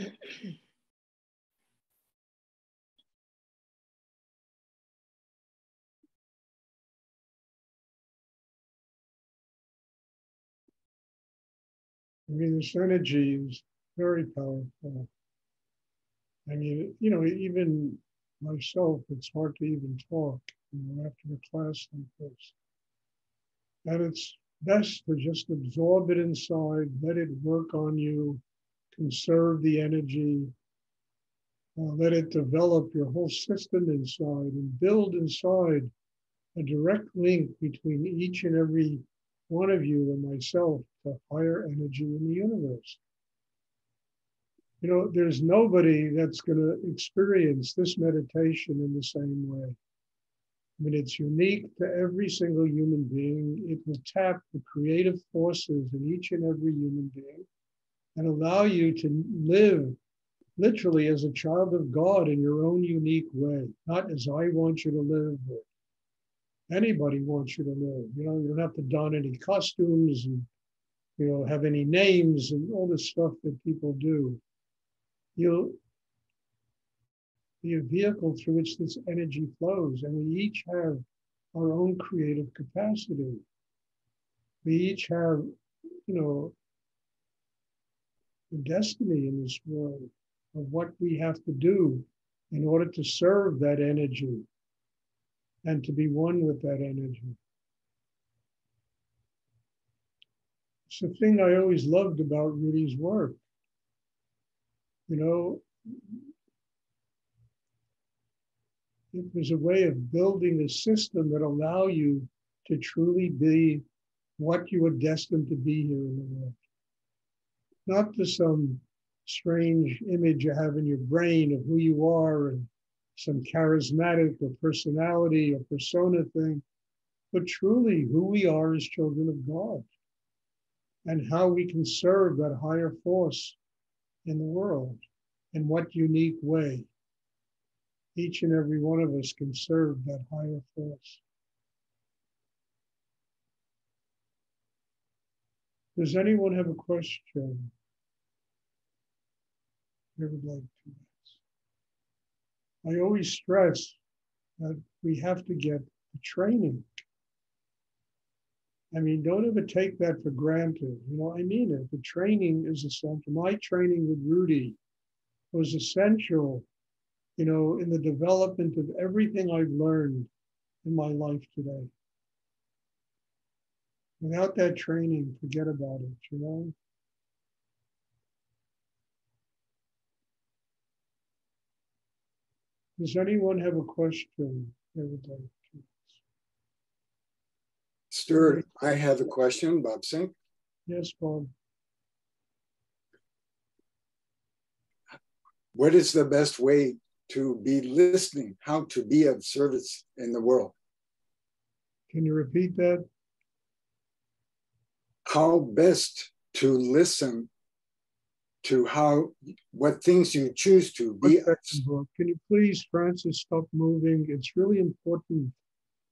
I mean, this energy is very powerful. I mean, even myself, it's hard to even talk, after a class like this. And it's best to just absorb it inside, let it work on you, conserve the energy, let it develop your whole system inside and build inside a direct link between each and every one of you and myself to higher energy in the universe. There's nobody that's going to experience this meditation in the same way. I mean, it's unique to every single human being. It will tap the creative forces in each and every human being and allow you to live literally as a child of God in your own unique way, not as I want you to live or anybody wants you to live. You don't have to don any costumes and, have any names and all this stuff that people do. You'll be a vehicle through which this energy flows, and we each have our own creative capacity. We each have, the destiny in this world of what we have to do in order to serve that energy and to be one with that energy. It's the thing I always loved about Rudy's work. It was a way of building a system that allow you to truly be what you were destined to be here in the world. Not to some strange image you have in your brain of who you are and some charismatic or personality or persona thing, but truly who we are as children of God and how we can serve that higher force in the world, in what unique way each and every one of us can serve that higher force. Does anyone have a question they would like to ask? I always stress that we have to get the training. I mean, don't ever take that for granted. I mean it. The training is essential. My training with Rudy was essential, in the development of everything I've learned in my life today. Without that training, forget about it, Does anyone have a question they would like to ask? Stuart, I have a question, Bob Singh. Yes, Bob. What is the best way to be listening, how to be of service in the world? Can you repeat that? How best to listen to what things you choose to be. Can you please, Francis, stop moving? It's really important.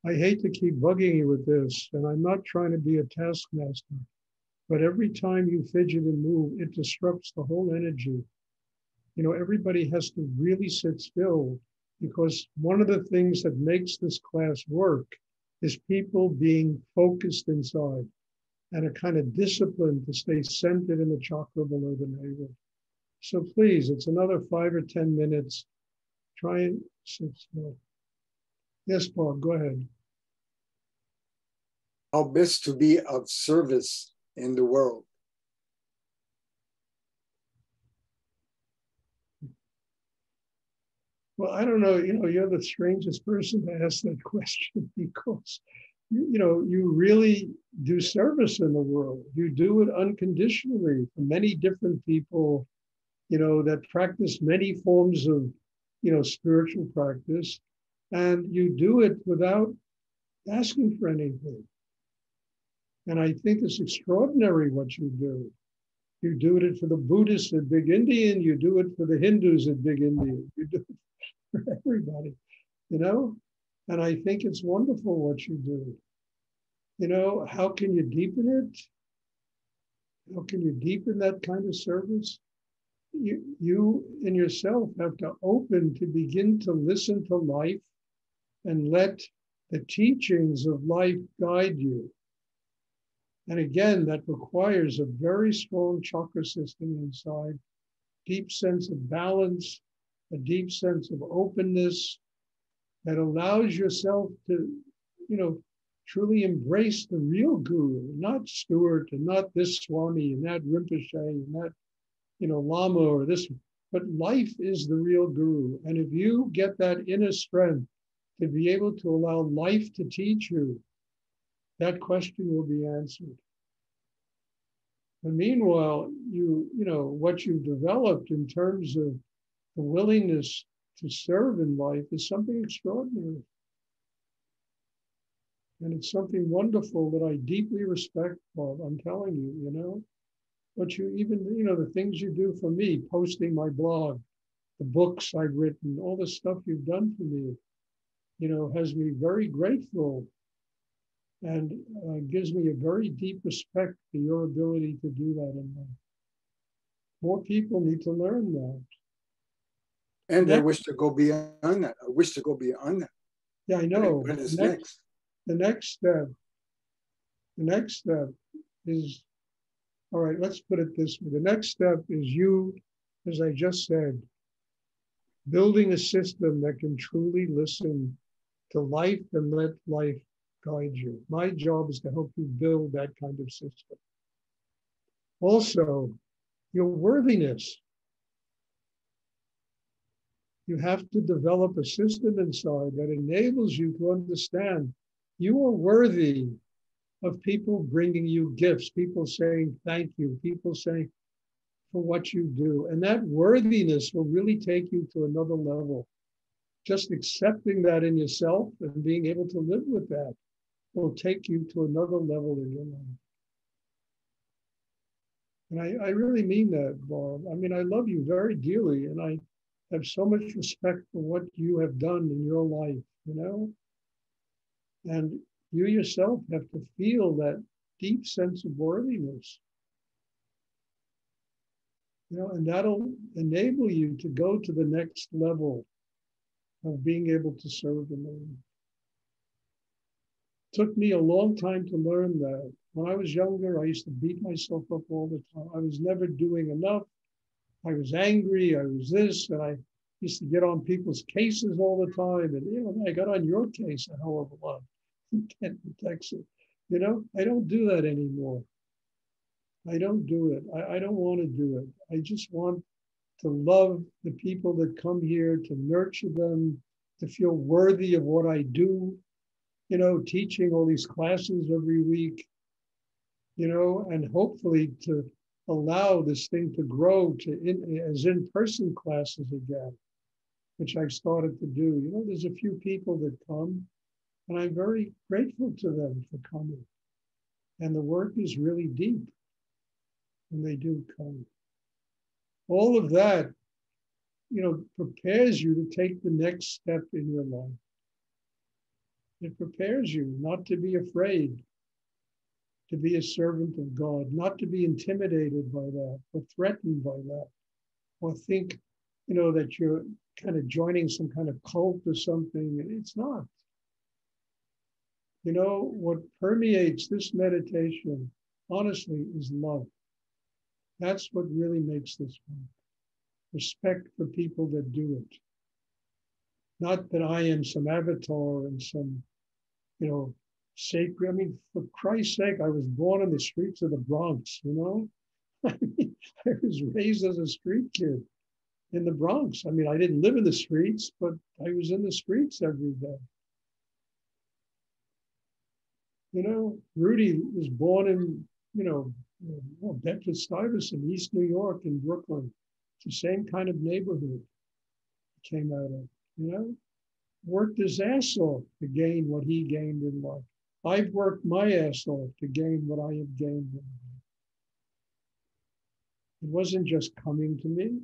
I hate to keep bugging you with this, and I'm not trying to be a taskmaster, but every time you fidget and move, it disrupts the whole energy. Everybody has to really sit still, because one of the things that makes this class work is people being focused inside and a kind of discipline to stay centered in the chakra below the navel. So please, it's another 5 or 10 minutes. Try and sit still. Yes, Paul, go ahead. How best to be of service in the world? Well, I don't know, you're the strangest person to ask that question, because, you really do service in the world. You do it unconditionally for many different people, that practice many forms of, spiritual practice, and you do it without asking for anything. And I think it's extraordinary what you do. You do it for the Buddhists at Big Indian, you do it for the Hindus at Big Indian, you do it for everybody, and I think it's wonderful what you do. How can you deepen it? How can you deepen that kind of service? you in yourself have to open to begin to listen to life and let the teachings of life guide you. And again, that requires a very strong chakra system inside, deep sense of balance, a deep sense of openness that allows yourself to, truly embrace the real guru, not Stuart and not this Swami and that Rinpoche and that, Lama or this, but life is the real guru. And if you get that inner strength to be able to allow life to teach you, that question will be answered. And meanwhile, what you've developed in terms of the willingness to serve in life is something extraordinary. And it's something wonderful that I deeply respect, Bob. I'm telling you, But you even, the things you do for me, posting my blog, the books I've written, all the stuff you've done for me, has me very grateful and gives me a very deep respect for your ability to do that in life. More people need to learn that. And I wish to go beyond that. I wish to go beyond that. Yeah, I know. What is next? The next step is, all right, let's put it this way. The next step is you, as I just said, building a system that can truly listen to life and let life guide you. My job is to help you build that kind of system. Also, your worthiness. You have to develop a system inside that enables you to understand you are worthy of people bringing you gifts, people saying thank you, people saying for what you do. And that worthiness will really take you to another level. Just accepting that in yourself and being able to live with that will take you to another level in your life. And I really mean that, Bob. I mean, I love you very dearly, and I have so much respect for what you have done in your life, And you yourself have to feel that deep sense of worthiness, and that'll enable you to go to the next level of being able to serve the Lord. Took me a long time to learn that. When I was younger, I used to beat myself up all the time. I was never doing enough. I was angry. I was this, and I used to get on people's cases all the time. And, I got on your case a hell of a lot in Kenton, Texas. I don't do that anymore. I don't do it. I don't want to do it. I just want to love the people that come here, to nurture them, to feel worthy of what I do, teaching all these classes every week, and hopefully to allow this thing to grow as in-person classes again, which I've started to do. There's a few people that come, and I'm very grateful to them for coming. And the work is really deep when they do come. All of that, prepares you to take the next step in your life. It prepares you not to be afraid, to be a servant of God, not to be intimidated by that, or threatened by that, or think, that you're kind of joining some kind of cult or something. It's not. What permeates this meditation, honestly, is love. That's what really makes this work. Respect for people that do it. Not that I am some avatar and some, sacred. I mean, for Christ's sake, I was born in the streets of the Bronx, I mean, I was raised as a street kid in the Bronx. I mean, I didn't live in the streets, but I was in the streets every day. Rudy was born in, Bedford-Stuyvesant, East New York in Brooklyn. It's the same kind of neighborhood he came out of, worked his ass off to gain what he gained in life. I've worked my ass off to gain what I have gained in life. It wasn't just coming to me.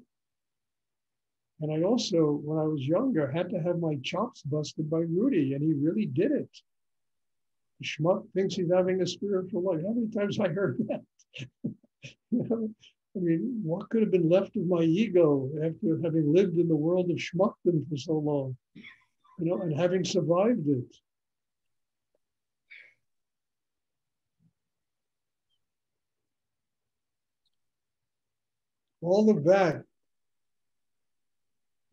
And I also, when I was younger, had to have my chops busted by Rudy, and he really did it. The schmuck thinks he's having a spiritual life. How many times I heard that? I mean, what could have been left of my ego after having lived in the world of schmuckdom for so long, and having survived it? All of that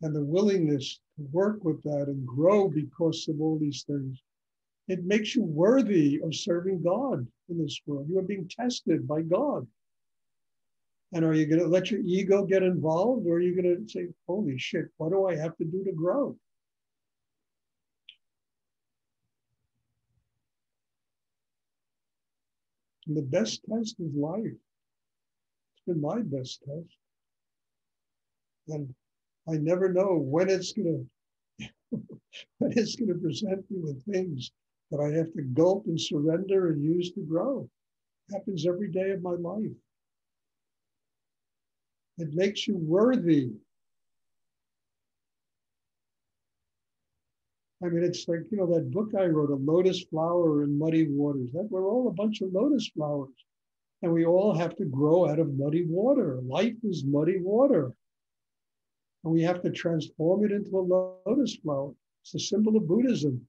and the willingness to work with that and grow because of all these things, it makes you worthy of serving God in this world. You are being tested by God. And are you going to let your ego get involved, or are you going to say, holy shit, what do I have to do to grow? And the best test is life. It's been my best test. And I never know when it's going to present me with things that I have to gulp and surrender and use to grow. It happens every day of my life. It makes you worthy. I mean, it's like, that book I wrote, A Lotus Flower in Muddy Waters. That we're all a bunch of lotus flowers. And we all have to grow out of muddy water. Life is muddy water. And we have to transform it into a lotus flower. It's a symbol of Buddhism.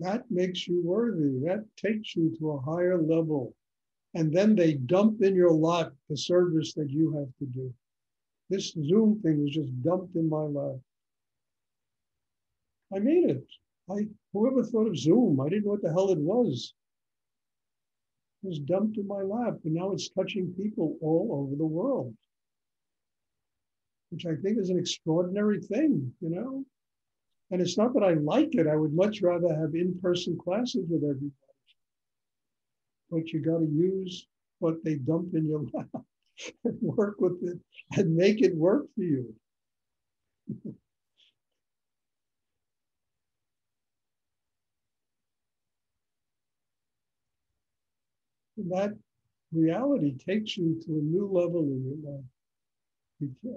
That makes you worthy. That takes you to a higher level. And then they dump in your lap the service that you have to do. This Zoom thing was just dumped in my lap. I made it. Whoever thought of Zoom? I didn't know what the hell it was. It was dumped in my lap, and now it's touching people all over the world, which I think is an extraordinary thing, And it's not that I like it. I would much rather have in-person classes with everybody. But you got to use what they dump in your lap and work with it and make it work for you. And that reality takes you to a new level in your life,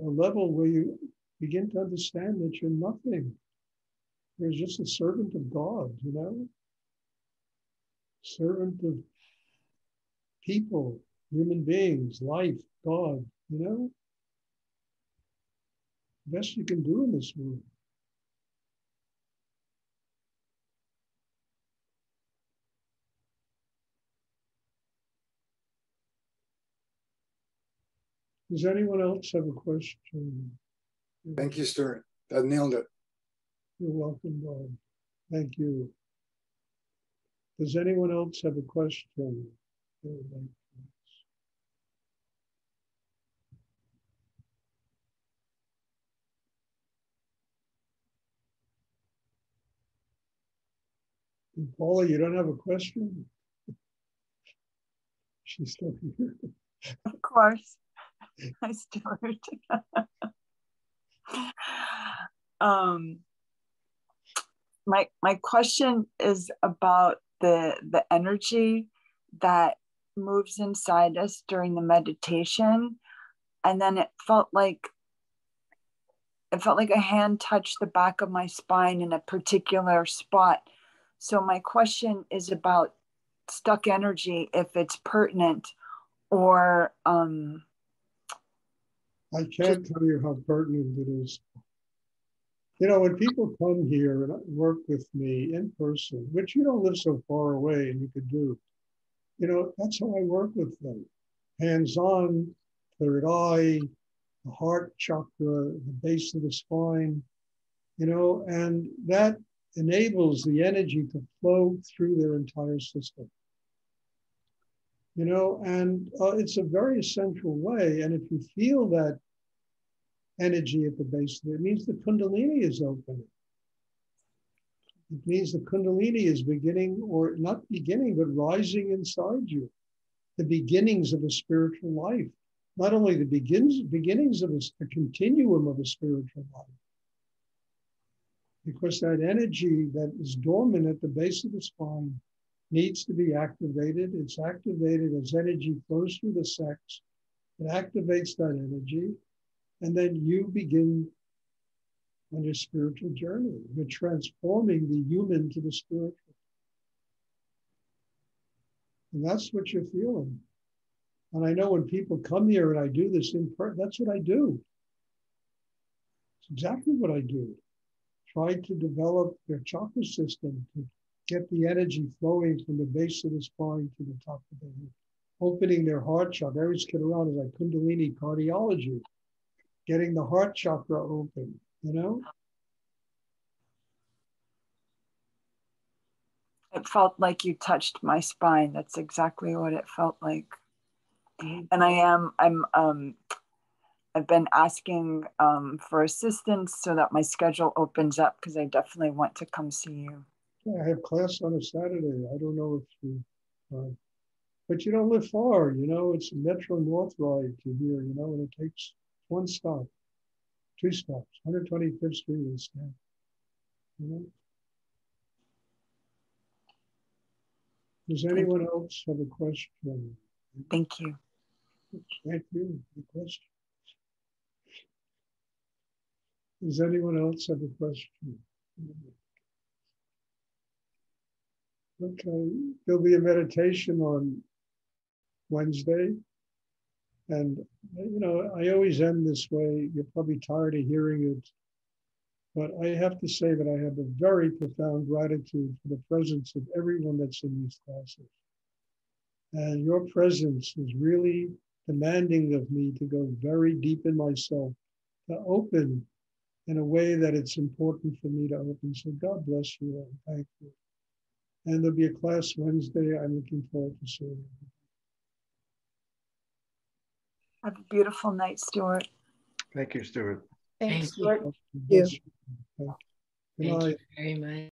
a level where you begin to understand that you're nothing. You're just a servant of God, servant of people, human beings, life, God, the best you can do in this world. Does anyone else have a question? Thank you, Stuart. That nailed it. You're welcome, Bob. Thank you. Does anyone else have a question? Paula, you don't have a question? She's still here. Of course. Hi, Stuart. My question is about the energy that moves inside us during the meditation, and then it felt like a hand touched the back of my spine in a particular spot. So my question is about stuck energy, if it's pertinent, or I can't tell you how pertinent it is. When people come here and work with me in person, which you don't live so far away and you could do, that's how I work with them. Hands-on, third eye, the heart chakra, the base of the spine, and that enables the energy to flow through their entire system. And it's a very essential way. And if you feel that energy at the base of it, it means the Kundalini is open. It means the Kundalini is beginning, or not beginning, but rising inside you. The beginnings of a spiritual life. Not only the beginnings of a continuum of a spiritual life. Because that energy that is dormant at the base of the spine needs to be activated. It's activated as energy flows through the sex. It activates that energy. And then you begin on your spiritual journey. You're transforming the human to the spiritual. And that's what you're feeling. And I know when people come here and I do this in person, that's what I do. It's exactly what I do. Try to develop their chakra system to get the energy flowing from the base of the spine to the top of the head. Opening their heart chakra. I always kid around as like Kundalini cardiology. Getting the heart chakra open, you know? It felt like you touched my spine. That's exactly what it felt like. And I've been asking for assistance so that my schedule opens up, because I definitely want to come see you. Yeah, I have class on a Saturday. I don't know if you, but you don't live far, you know, it's a Metro North ride to here, you know, and it takes one stop, two stops, 125th Street and Stanton, you know. Does anyone else have a question? Thank you. Thank you for the question. Does anyone else have a question? Okay, there'll be a meditation on Wednesday. And, you know, I always end this way. You're probably tired of hearing it. But I have to say that I have a very profound gratitude for the presence of everyone that's in these classes. And your presence is really demanding of me to go very deep in myself, to open in a way that it's important for me to open. So God bless you and thank you. And there'll be a class Wednesday. I'm looking forward to seeing you. Have a beautiful night, Stuart. Thanks, Stuart. Thanks, Thank Stuart. Good night. you very much.